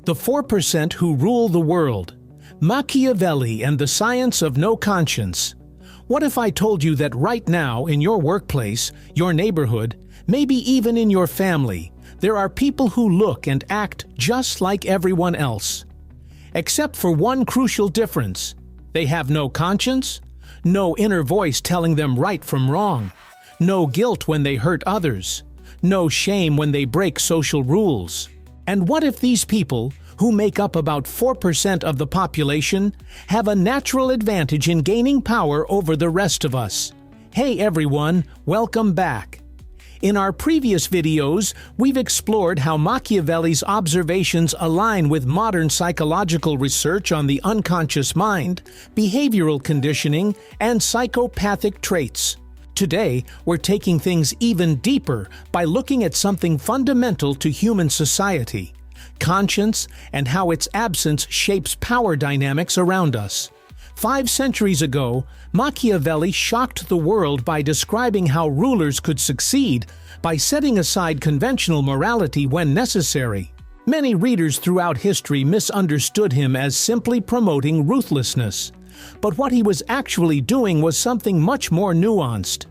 The 4% Who Rule the World. Machiavelli and the Science of No Conscience. What if I told you that right now in your workplace, your neighborhood, maybe even in your family, there are people who look and act just like everyone else? Except for one crucial difference. They have no conscience, no inner voice telling them right from wrong, no guilt when they hurt others, no shame when they break social rules. And what if these people, who make up about 4% of the population, have a natural advantage in gaining power over the rest of us? Hey everyone, welcome back. In our previous videos, we've explored how Machiavelli's observations align with modern psychological research on the unconscious mind, behavioral conditioning, and psychopathic traits. Today, we're taking things even deeper by looking at something fundamental to human society: conscience, and how its absence shapes power dynamics around us. 5 centuries ago, Machiavelli shocked the world by describing how rulers could succeed by setting aside conventional morality when necessary. Many readers throughout history misunderstood him as simply promoting ruthlessness. But what he was actually doing was something much more nuanced.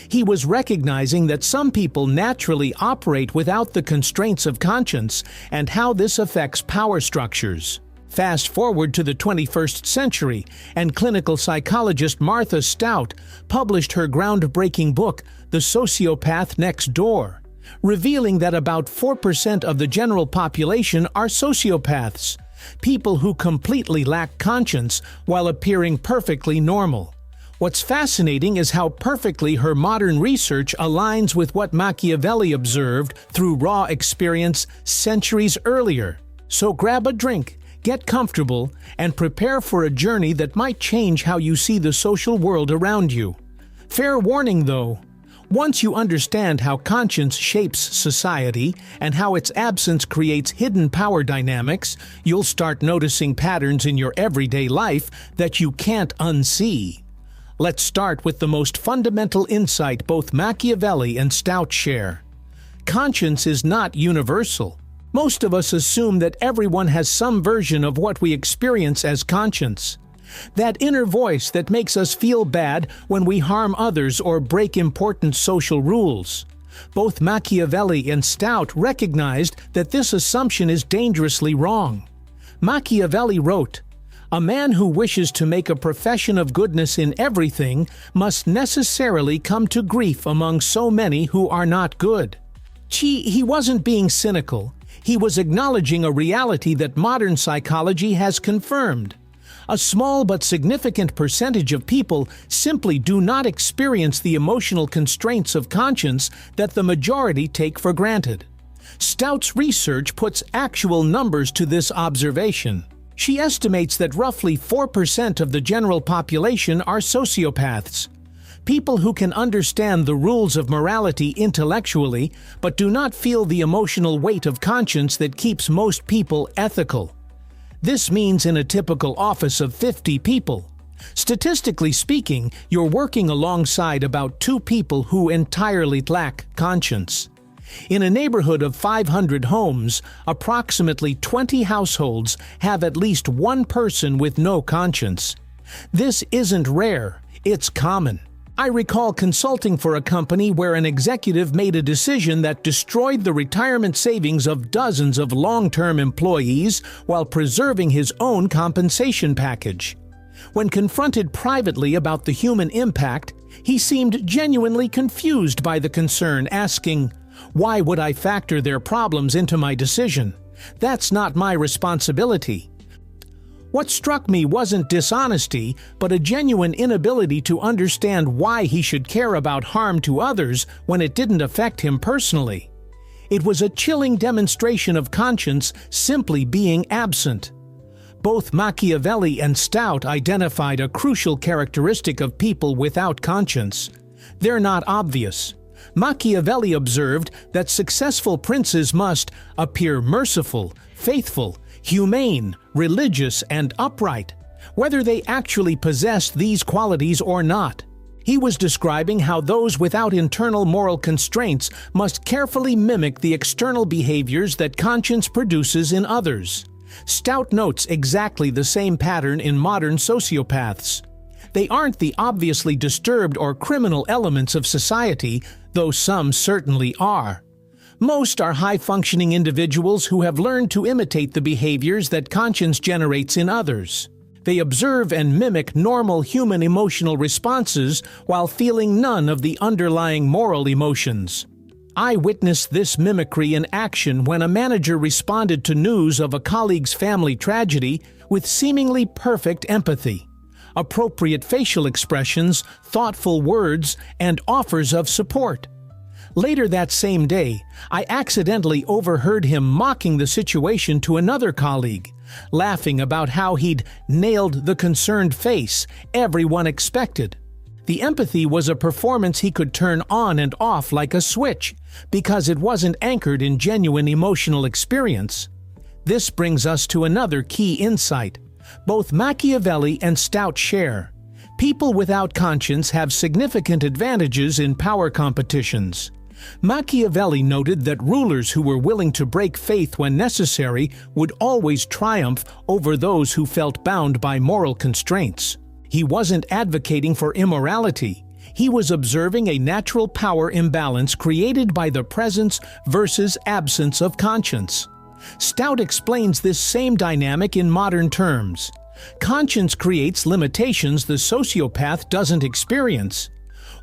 He was recognizing that some people naturally operate without the constraints of conscience and how this affects power structures. Fast forward to the 21st century, and clinical psychologist Martha Stout published her groundbreaking book, The Sociopath Next Door, revealing that about 4% of the general population are sociopaths, people who completely lack conscience while appearing perfectly normal. What's fascinating is how perfectly her modern research aligns with what Machiavelli observed through raw experience centuries earlier. So grab a drink, get comfortable, and prepare for a journey that might change how you see the social world around you. Fair warning though, once you understand how conscience shapes society and how its absence creates hidden power dynamics, you'll start noticing patterns in your everyday life that you can't unsee. Let's start with the most fundamental insight both Machiavelli and Stout share. Conscience is not universal. Most of us assume that everyone has some version of what we experience as conscience. That inner voice that makes us feel bad when we harm others or break important social rules. Both Machiavelli and Stout recognized that this assumption is dangerously wrong. Machiavelli wrote, "A man who wishes to make a profession of goodness in everything must necessarily come to grief among so many who are not good." He wasn't being cynical. He was acknowledging a reality that modern psychology has confirmed. A small but significant percentage of people simply do not experience the emotional constraints of conscience that the majority take for granted. Stout's research puts actual numbers to this observation. She estimates that roughly 4% of the general population are sociopaths. People who can understand the rules of morality intellectually, but do not feel the emotional weight of conscience that keeps most people ethical. This means in a typical office of 50 people. Statistically speaking, you're working alongside about 2 people who entirely lack conscience. In a neighborhood of 500 homes, approximately 20 households have at least one person with no conscience. This isn't rare, it's common. I recall consulting for a company where an executive made a decision that destroyed the retirement savings of dozens of long-term employees while preserving his own compensation package. When confronted privately about the human impact, he seemed genuinely confused by the concern, asking, "Why would I factor their problems into my decision? That's not my responsibility." What struck me wasn't dishonesty, but a genuine inability to understand why he should care about harm to others when it didn't affect him personally. It was a chilling demonstration of conscience simply being absent. Both Machiavelli and Stout identified a crucial characteristic of people without conscience. They're not obvious. Machiavelli observed that successful princes must appear merciful, faithful, humane, religious, and upright, whether they actually possessed these qualities or not. He was describing how those without internal moral constraints must carefully mimic the external behaviors that conscience produces in others. Stout notes exactly the same pattern in modern sociopaths. They aren't the obviously disturbed or criminal elements of society, though some certainly are. Most are high-functioning individuals who have learned to imitate the behaviors that conscience generates in others. They observe and mimic normal human emotional responses while feeling none of the underlying moral emotions. I witnessed this mimicry in action when a manager responded to news of a colleague's family tragedy with seemingly perfect empathy, appropriate facial expressions, thoughtful words, and offers of support. Later that same day, I accidentally overheard him mocking the situation to another colleague, laughing about how he'd nailed the concerned face everyone expected. The empathy was a performance he could turn on and off like a switch, because it wasn't anchored in genuine emotional experience. This brings us to another key insight. Both Machiavelli and Stout share. People without conscience have significant advantages in power competitions. Machiavelli noted that rulers who were willing to break faith when necessary would always triumph over those who felt bound by moral constraints. He wasn't advocating for immorality. He was observing a natural power imbalance created by the presence versus absence of conscience. Stout explains this same dynamic in modern terms. Conscience creates limitations the sociopath doesn't experience.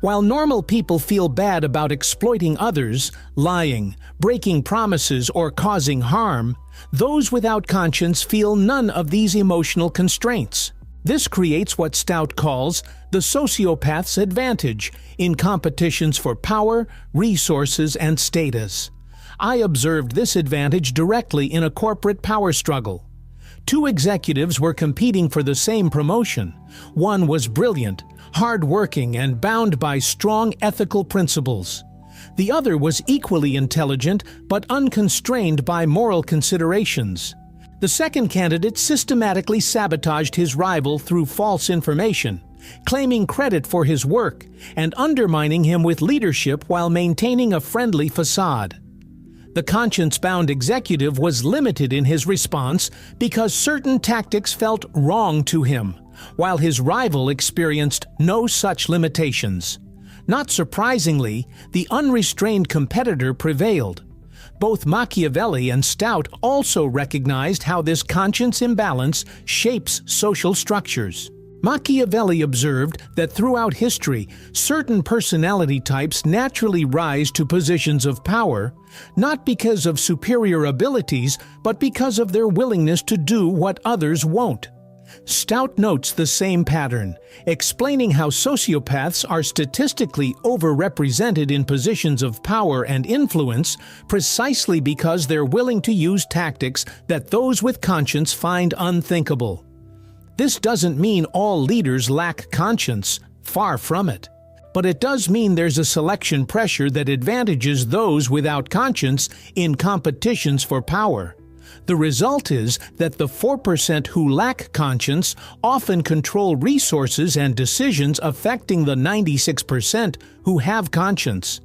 While normal people feel bad about exploiting others, lying, breaking promises, or causing harm, those without conscience feel none of these emotional constraints. This creates what Stout calls the sociopath's advantage in competitions for power, resources, and status. I observed this advantage directly in a corporate power struggle. Two executives were competing for the same promotion. One was brilliant, hard-working, and bound by strong ethical principles. The other was equally intelligent but unconstrained by moral considerations. The second candidate systematically sabotaged his rival through false information, claiming credit for his work and undermining him with leadership while maintaining a friendly facade. The conscience-bound executive was limited in his response because certain tactics felt wrong to him, while his rival experienced no such limitations. Not surprisingly, the unrestrained competitor prevailed. Both Machiavelli and Stout also recognized how this conscience imbalance shapes social structures. Machiavelli observed that throughout history, certain personality types naturally rise to positions of power, not because of superior abilities, but because of their willingness to do what others won't. Stout notes the same pattern, explaining how sociopaths are statistically overrepresented in positions of power and influence precisely because they're willing to use tactics that those with conscience find unthinkable. This doesn't mean all leaders lack conscience, far from it. But it does mean there's a selection pressure that advantages those without conscience in competitions for power. The result is that the 4% who lack conscience often control resources and decisions affecting the 96% who have conscience.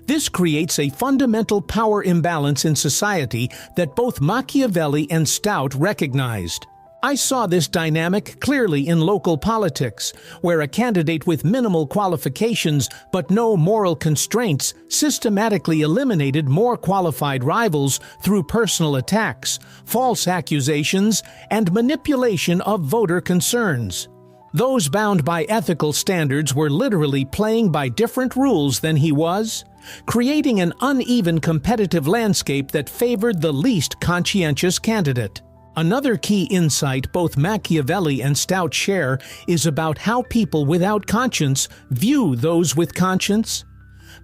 This creates a fundamental power imbalance in society that both Machiavelli and Stout recognized. I saw this dynamic clearly in local politics, where a candidate with minimal qualifications but no moral constraints systematically eliminated more qualified rivals through personal attacks, false accusations, and manipulation of voter concerns. Those bound by ethical standards were literally playing by different rules than he was, creating an uneven competitive landscape that favored the least conscientious candidate. Another key insight both Machiavelli and Stout share is about how people without conscience view those with conscience.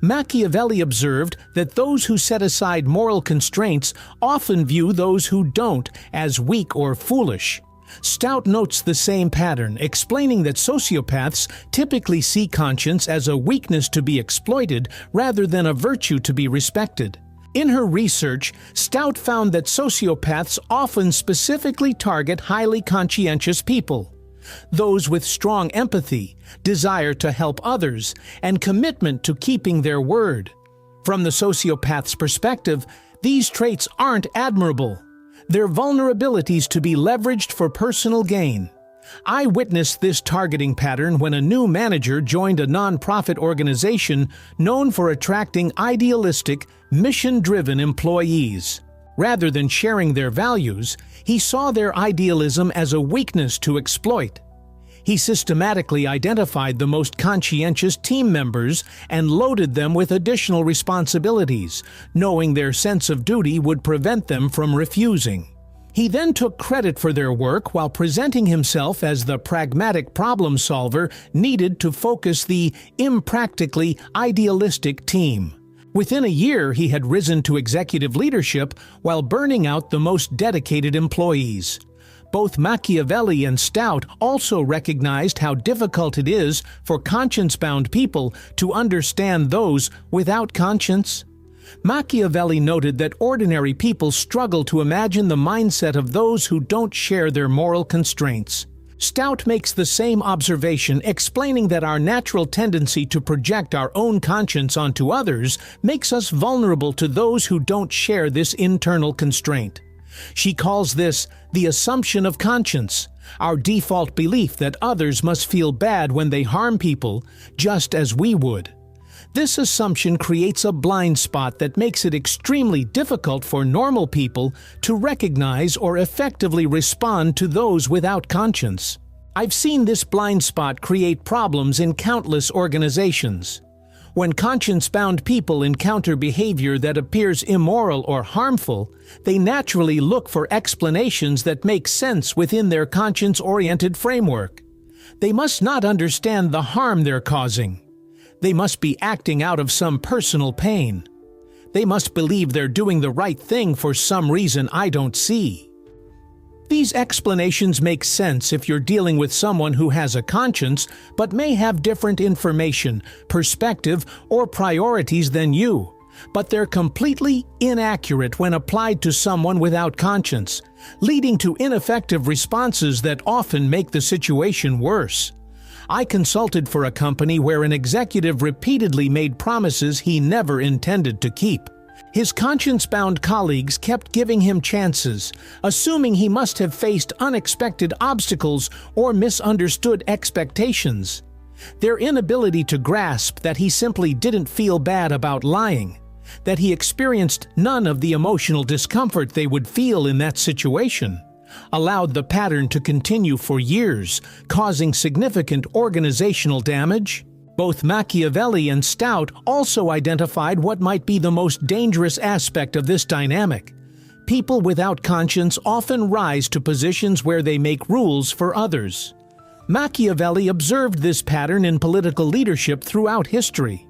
Machiavelli observed that those who set aside moral constraints often view those who don't as weak or foolish. Stout notes the same pattern, explaining that sociopaths typically see conscience as a weakness to be exploited rather than a virtue to be respected. In her research, Stout found that sociopaths often specifically target highly conscientious people. Those with strong empathy, desire to help others, and commitment to keeping their word. From the sociopath's perspective, these traits aren't admirable. their vulnerabilities to be leveraged for personal gain. I witnessed this targeting pattern when a new manager joined a nonprofit organization known for attracting idealistic, mission-driven employees. Rather than sharing their values, he saw their idealism as a weakness to exploit. He systematically identified the most conscientious team members and loaded them with additional responsibilities, knowing their sense of duty would prevent them from refusing. He then took credit for their work while presenting himself as the pragmatic problem solver needed to focus the impractically idealistic team. Within a year, he had risen to executive leadership while burning out the most dedicated employees. Both Machiavelli and Stout also recognized how difficult it is for conscience-bound people to understand those without conscience. Machiavelli noted that ordinary people struggle to imagine the mindset of those who don't share their moral constraints. Stout makes the same observation, explaining that our natural tendency to project our own conscience onto others makes us vulnerable to those who don't share this internal constraint. She calls this the assumption of conscience, our default belief that others must feel bad when they harm people, just as we would. This assumption creates a blind spot that makes it extremely difficult for normal people to recognize or effectively respond to those without conscience. I've seen this blind spot create problems in countless organizations. When conscience-bound people encounter behavior that appears immoral or harmful, they naturally look for explanations that make sense within their conscience-oriented framework. They must not understand the harm they're causing. They must be acting out of some personal pain. They must believe they're doing the right thing for some reason I don't see. These explanations make sense if you're dealing with someone who has a conscience but may have different information, perspective, or priorities than you. But they're completely inaccurate when applied to someone without conscience, leading to ineffective responses that often make the situation worse. I consulted for a company where an executive repeatedly made promises he never intended to keep. His conscience-bound colleagues kept giving him chances, assuming he must have faced unexpected obstacles or misunderstood expectations. Their inability to grasp that he simply didn't feel bad about lying, that he experienced none of the emotional discomfort they would feel in that situation, allowed the pattern to continue for years, causing significant organizational damage. Both Machiavelli and Stout also identified what might be the most dangerous aspect of this dynamic. People without conscience often rise to positions where they make rules for others. Machiavelli observed this pattern in political leadership throughout history.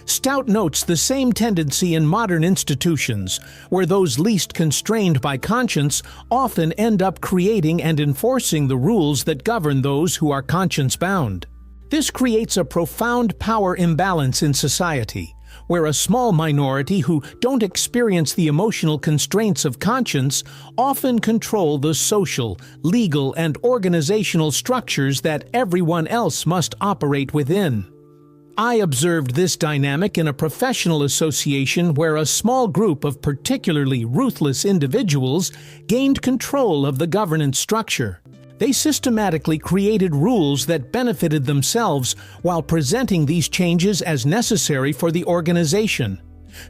Stout notes the same tendency in modern institutions, where those least constrained by conscience often end up creating and enforcing the rules that govern those who are conscience-bound. This creates a profound power imbalance in society, where a small minority who don't experience the emotional constraints of conscience often control the social, legal, and organizational structures that everyone else must operate within. I observed this dynamic in a professional association where a small group of particularly ruthless individuals gained control of the governance structure. They systematically created rules that benefited themselves while presenting these changes as necessary for the organization.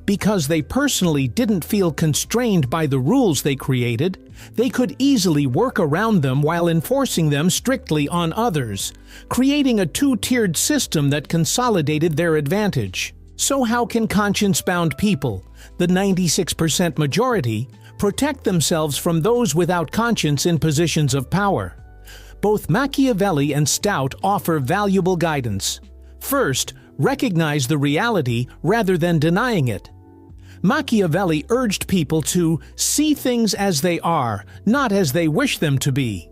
Because they personally didn't feel constrained by the rules they created, they could easily work around them while enforcing them strictly on others, creating a two-tiered system that consolidated their advantage. So how can conscience-bound people, the 96% majority, protect themselves from those without conscience in positions of power? Both Machiavelli and Stout offer valuable guidance. First, recognize the reality rather than denying it. Machiavelli urged people to see things as they are, not as they wish them to be.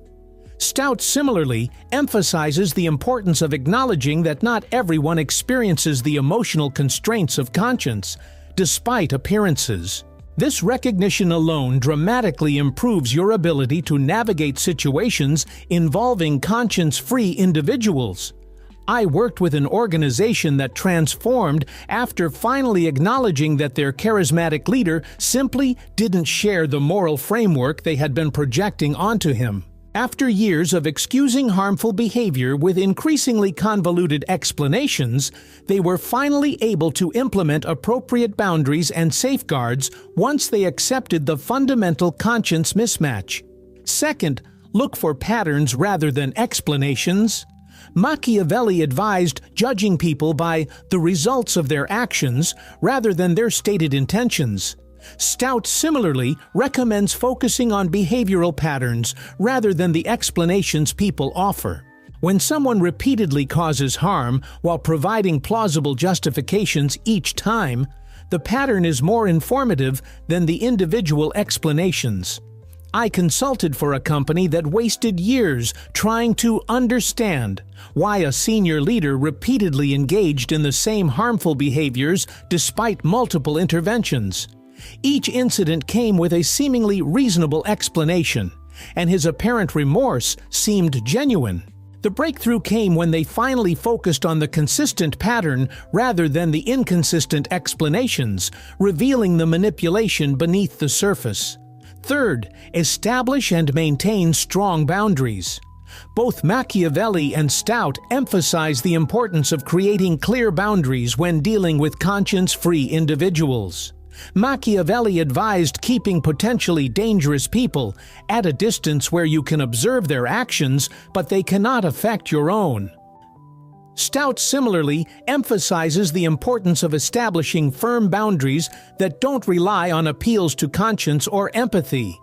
Stout similarly emphasizes the importance of acknowledging that not everyone experiences the emotional constraints of conscience, despite appearances. This recognition alone dramatically improves your ability to navigate situations involving conscience-free individuals. I worked with an organization that transformed after finally acknowledging that their charismatic leader simply didn't share the moral framework they had been projecting onto him. After years of excusing harmful behavior with increasingly convoluted explanations, they were finally able to implement appropriate boundaries and safeguards once they accepted the fundamental conscience mismatch. Second, look for patterns rather than explanations. Machiavelli advised judging people by the results of their actions rather than their stated intentions. Stout similarly recommends focusing on behavioral patterns rather than the explanations people offer. When someone repeatedly causes harm while providing plausible justifications each time, the pattern is more informative than the individual explanations. I consulted for a company that wasted years trying to understand why a senior leader repeatedly engaged in the same harmful behaviors despite multiple interventions. Each incident came with a seemingly reasonable explanation, and his apparent remorse seemed genuine. The breakthrough came when they finally focused on the consistent pattern rather than the inconsistent explanations, revealing the manipulation beneath the surface. Third, establish and maintain strong boundaries. Both Machiavelli and Stout emphasize the importance of creating clear boundaries when dealing with conscience-free individuals. Machiavelli advised keeping potentially dangerous people at a distance where you can observe their actions, but they cannot affect your own. Stout similarly emphasizes the importance of establishing firm boundaries that don't rely on appeals to conscience or empathy.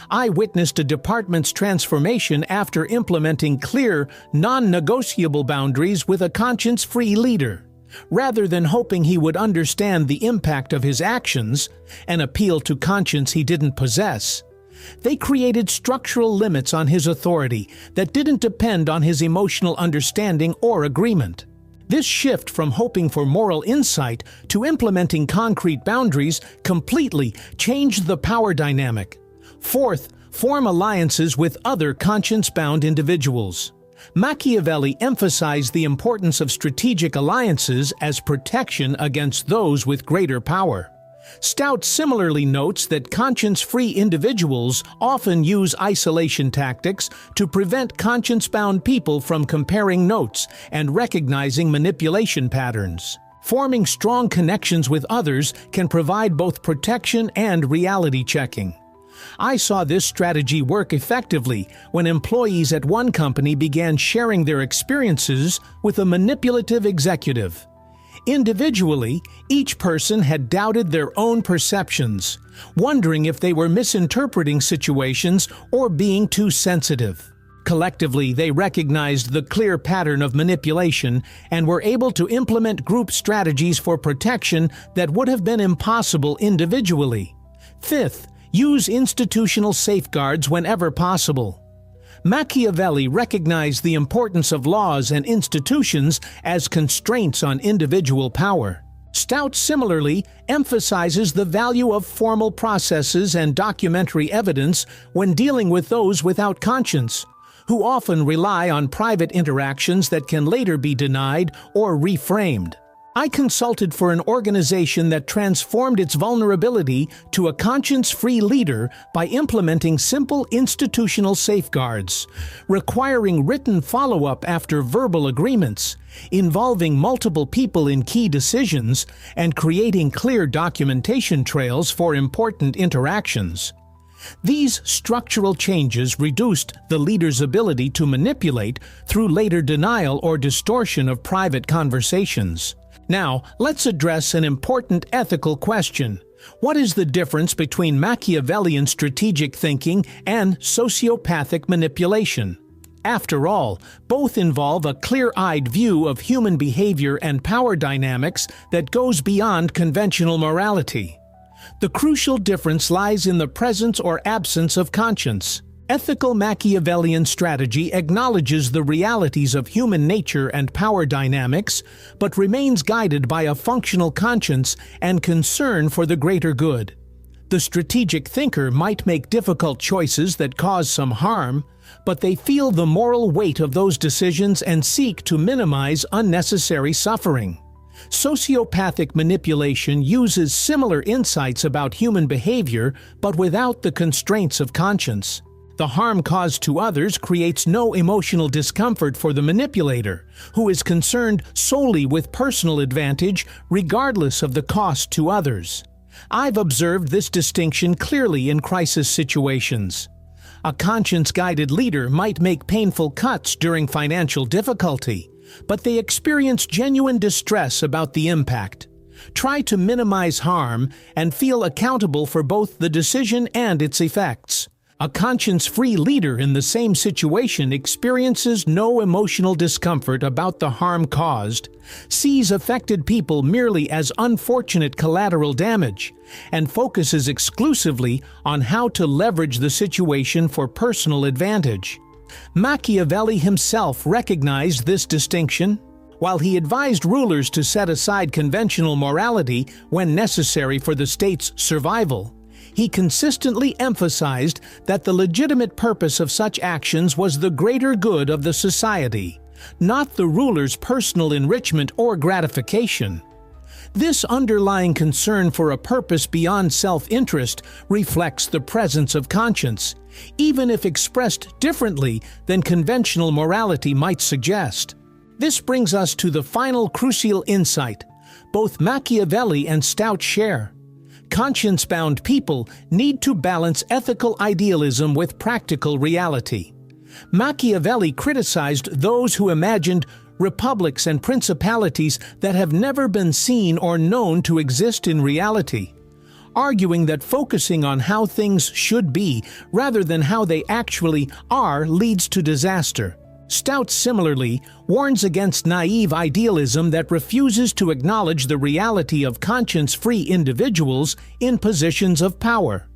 I witnessed a department's transformation after implementing clear, non-negotiable boundaries with a conscience-free leader. Rather than hoping he would understand the impact of his actions, an appeal to conscience he didn't possess, they created structural limits on his authority that didn't depend on his emotional understanding or agreement. This shift from hoping for moral insight to implementing concrete boundaries completely changed the power dynamic. Fourth, form alliances with other conscience-bound individuals. Machiavelli emphasized the importance of strategic alliances as protection against those with greater power. Stout similarly notes that conscience-free individuals often use isolation tactics to prevent conscience-bound people from comparing notes and recognizing manipulation patterns. Forming strong connections with others can provide both protection and reality checking. I saw this strategy work effectively when employees at one company began sharing their experiences with a manipulative executive. Individually, each person had doubted their own perceptions, wondering if they were misinterpreting situations or being too sensitive. Collectively, they recognized the clear pattern of manipulation and were able to implement group strategies for protection that would have been impossible individually. Fifth, use institutional safeguards whenever possible. Machiavelli recognized the importance of laws and institutions as constraints on individual power. Stout similarly emphasizes the value of formal processes and documentary evidence when dealing with those without conscience, who often rely on private interactions that can later be denied or reframed. I consulted for an organization that transformed its vulnerability to a conscience-free leader by implementing simple institutional safeguards, requiring written follow-up after verbal agreements, involving multiple people in key decisions, and creating clear documentation trails for important interactions. These structural changes reduced the leader's ability to manipulate through later denial or distortion of private conversations. Now, let's address an important ethical question. What is the difference between Machiavellian strategic thinking and sociopathic manipulation? After all, both involve a clear-eyed view of human behavior and power dynamics that goes beyond conventional morality. The crucial difference lies in the presence or absence of conscience. Ethical Machiavellian strategy acknowledges the realities of human nature and power dynamics, but remains guided by a functional conscience and concern for the greater good. The strategic thinker might make difficult choices that cause some harm, but they feel the moral weight of those decisions and seek to minimize unnecessary suffering. Sociopathic manipulation uses similar insights about human behavior, but without the constraints of conscience. The harm caused to others creates no emotional discomfort for the manipulator, who is concerned solely with personal advantage regardless of the cost to others. I've observed this distinction clearly in crisis situations. A conscience-guided leader might make painful cuts during financial difficulty, but they experience genuine distress about the impact. Try to minimize harm and feel accountable for both the decision and its effects. A conscience-free leader in the same situation experiences no emotional discomfort about the harm caused, sees affected people merely as unfortunate collateral damage, and focuses exclusively on how to leverage the situation for personal advantage. Machiavelli himself recognized this distinction. While he advised rulers to set aside conventional morality when necessary for the state's survival, he consistently emphasized that the legitimate purpose of such actions was the greater good of the society, not the ruler's personal enrichment or gratification. This underlying concern for a purpose beyond self-interest reflects the presence of conscience, even if expressed differently than conventional morality might suggest. This brings us to the final crucial insight both Machiavelli and Stout share. Conscience-bound people need to balance ethical idealism with practical reality. Machiavelli criticized those who imagined republics and principalities that have never been seen or known to exist in reality, arguing that focusing on how things should be rather than how they actually are leads to disaster. Stout similarly warns against naive idealism that refuses to acknowledge the reality of conscience-free individuals in positions of power.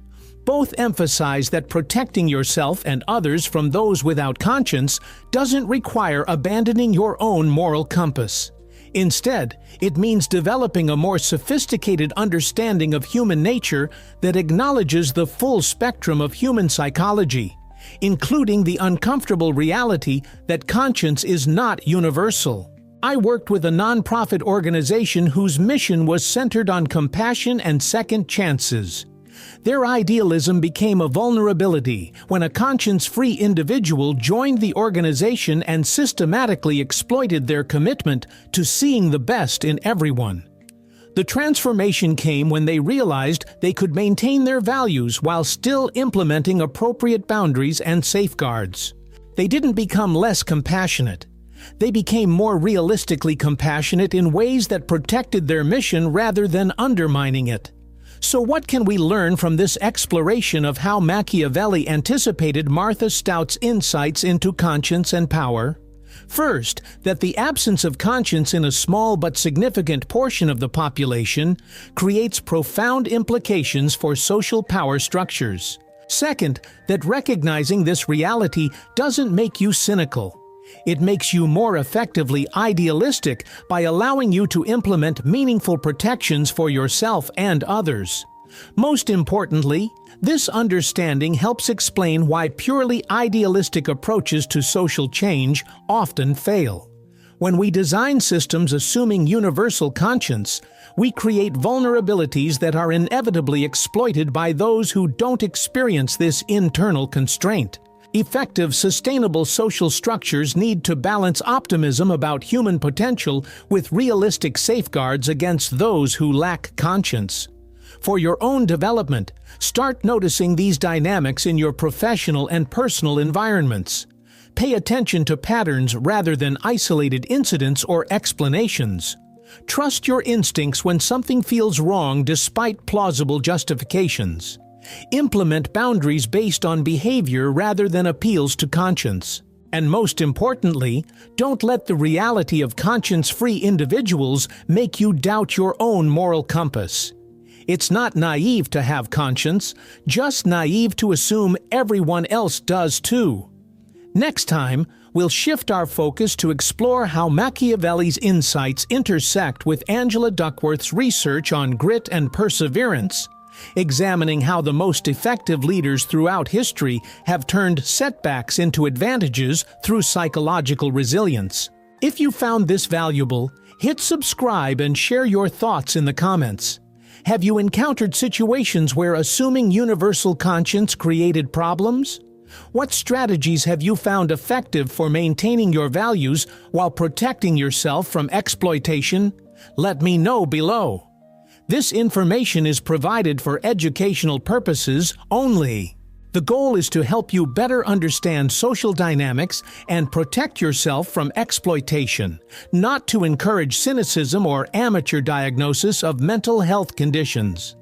Both emphasize that protecting yourself and others from those without conscience doesn't require abandoning your own moral compass. Instead, it means developing a more sophisticated understanding of human nature that acknowledges the full spectrum of human psychology, including the uncomfortable reality that conscience is not universal. I worked with a nonprofit organization whose mission was centered on compassion and second chances. Their idealism became a vulnerability when a conscience-free individual joined the organization and systematically exploited their commitment to seeing the best in everyone. The transformation came when they realized they could maintain their values while still implementing appropriate boundaries and safeguards. They didn't become less compassionate. They became more realistically compassionate in ways that protected their mission rather than undermining it. So what can we learn from this exploration of how Machiavelli anticipated Martha Stout's insights into conscience and power? First, that the absence of conscience in a small but significant portion of the population creates profound implications for social power structures. Second, that recognizing this reality doesn't make you cynical. It makes you more effectively idealistic by allowing you to implement meaningful protections for yourself and others. Most importantly, this understanding helps explain why purely idealistic approaches to social change often fail. When we design systems assuming universal conscience, we create vulnerabilities that are inevitably exploited by those who don't experience this internal constraint. Effective, sustainable social structures need to balance optimism about human potential with realistic safeguards against those who lack conscience. For your own development, start noticing these dynamics in your professional and personal environments. Pay attention to patterns rather than isolated incidents or explanations. Trust your instincts when something feels wrong despite plausible justifications. Implement boundaries based on behavior rather than appeals to conscience. And most importantly, don't let the reality of conscience-free individuals make you doubt your own moral compass. It's not naive to have conscience, just naive to assume everyone else does too. Next time, we'll shift our focus to explore how Machiavelli's insights intersect with Angela Duckworth's research on grit and perseverance, examining how the most effective leaders throughout history have turned setbacks into advantages through psychological resilience. If you found this valuable, hit subscribe and share your thoughts in the comments. Have you encountered situations where assuming universal conscience created problems? What strategies have you found effective for maintaining your values while protecting yourself from exploitation? Let me know below. This information is provided for educational purposes only. The goal is to help you better understand social dynamics and protect yourself from exploitation, not to encourage cynicism or amateur diagnosis of mental health conditions.